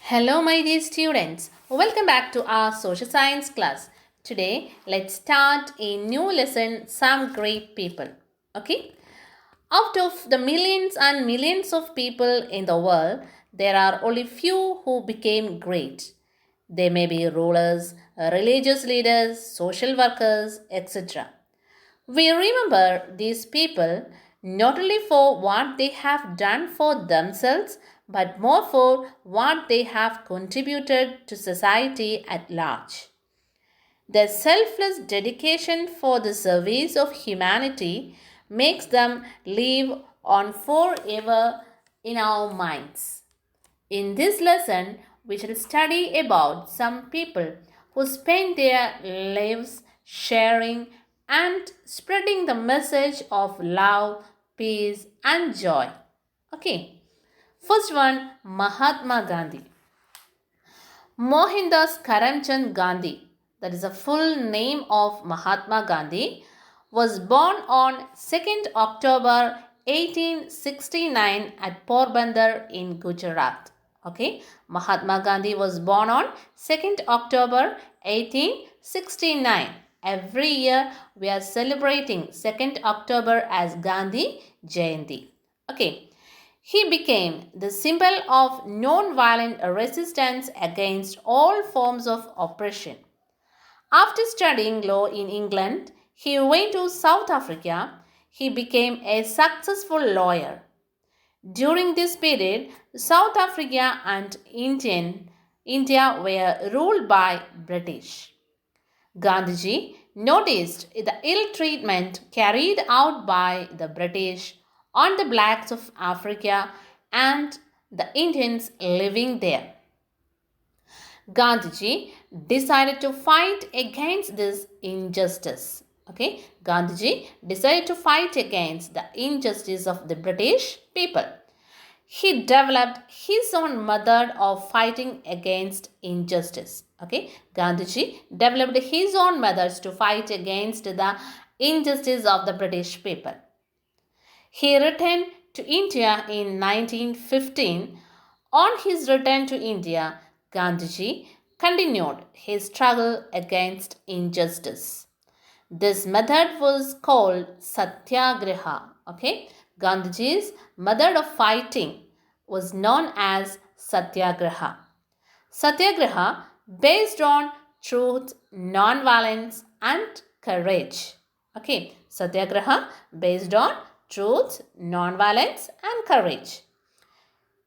Hello, my dear students. Welcome back to our social science class. Today, let's start a new lesson, Some Great People. Okay? Out of the millions and millions of people in the world, there are only few who became great. They may be rulers, religious leaders, social workers, etc. We remember these people not only for what they have done for themselves, but more for what they have contributed to society at large. Their selfless dedication for the service of humanity makes them live on forever in our minds. In this lesson, we shall study about some people who spend their lives sharing and spreading the message of love, peace, and joy. Okay, first one Mahatma Gandhi. Mohandas Karamchand Gandhi, that is the full name of Mahatma Gandhi, was born on 2nd October 1869 at Porbandar in Gujarat. Okay, Mahatma Gandhi was born on 2nd October 1869. Every year we are celebrating 2nd October as Gandhi Jayanti. Okay, he became the symbol of non-violent resistance against all forms of oppression. After studying law in England, he went to South Africa. He became a successful lawyer. During this period, South Africa and India were ruled by British. Gandhiji noticed the ill treatment carried out by the British on the blacks of Africa and the Indians living there. Gandhiji decided to fight against this injustice. Okay, Gandhiji decided to fight against the injustice of the British people. He developed his own method of fighting against injustice. Okay, Gandhiji developed his own methods to fight against the injustice of the British people. He returned to India in 1915. On his return to India, Gandhiji continued his struggle against injustice. This method was called Satyagraha. Okay, Gandhiji's method of fighting was known as Satyagraha. Satyagraha based on truth, non-violence, and courage. Okay, Satyagraha based on truth, non-violence, and courage.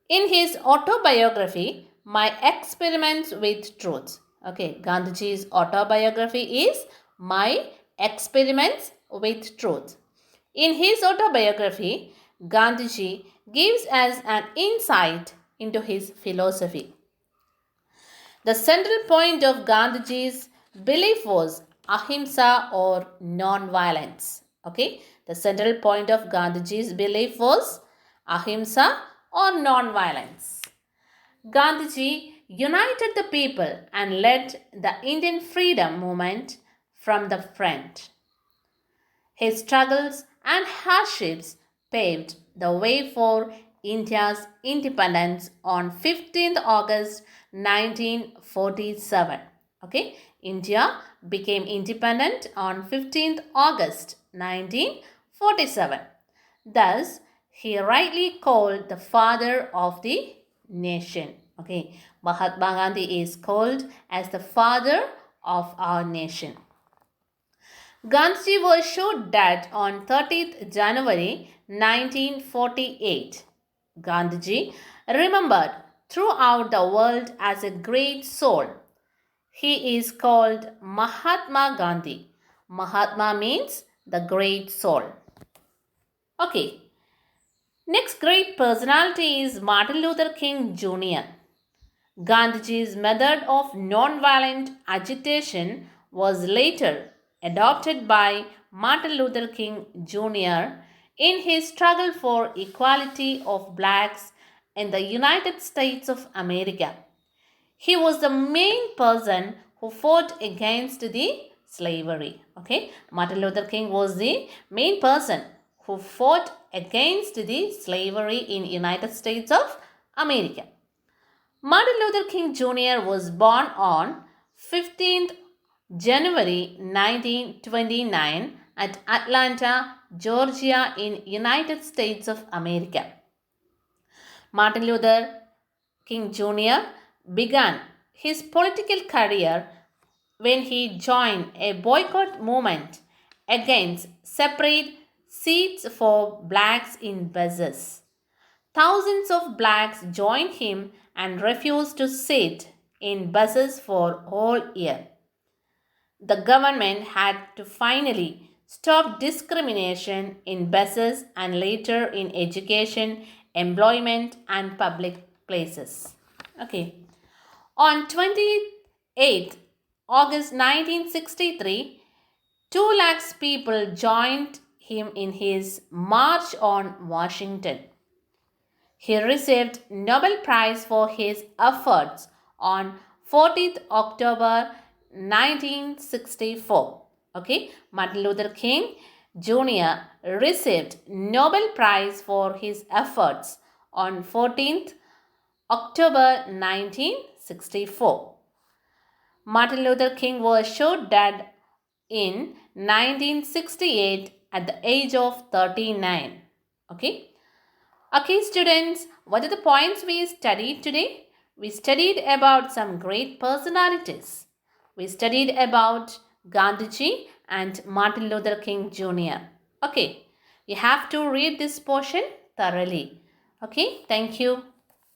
In his autobiography, My Experiments with Truth. Okay, Gandhiji's autobiography is My Experiments with Truth. In his autobiography, Gandhiji gives us an insight into his philosophy. The central point of Gandhiji's belief was ahimsa or non-violence. Okay, the central point of Gandhiji's belief was ahimsa or non-violence. Gandhiji united the people and led the Indian freedom movement from the front. His struggles and hardships paved the way for India's independence on 15th August 1947. Okay, India became independent on 15th August 1947. Thus, he rightly called the father of the nation. Okay, Mahatma Gandhi is called as the father of our nation. Gandhiji was shot dead on 30th January 1948. Gandhiji remembered throughout the world as a great soul. He is called Mahatma Gandhi. Mahatma means the great soul. Okay, next great personality is Martin Luther King Jr. Gandhiji's method of non-violent agitation was later adopted by Martin Luther King Jr. in his struggle for equality of blacks in the United States of America. He was the main person who fought against the slavery. Okay, Martin Luther King was the main person who fought against the slavery in United States of America. Martin Luther King Jr. was born on 15th January 1929 at Atlanta, Georgia in United States of America. Martin Luther King Jr. began his political career when he joined a boycott movement against separate seats for blacks in buses. Thousands of blacks joined him and refused to sit in buses for a whole year. The government had to finally stop discrimination in buses and later in education, employment, and public places. Okay. On 28th August 1963, 2 lakhs people joined him in his March on Washington. He received Nobel Prize for his efforts on 14th October 1964. Okay, Martin Luther King Jr. received Nobel Prize for his efforts on 14th October 1964. Martin Luther King was shot dead in 1968 at the age of 39. Okay. Okay, students, what are the points we studied today? We studied about some great personalities. We studied about Gandhiji and Martin Luther King Jr. Okay, you have to read this portion thoroughly. Okay, thank you.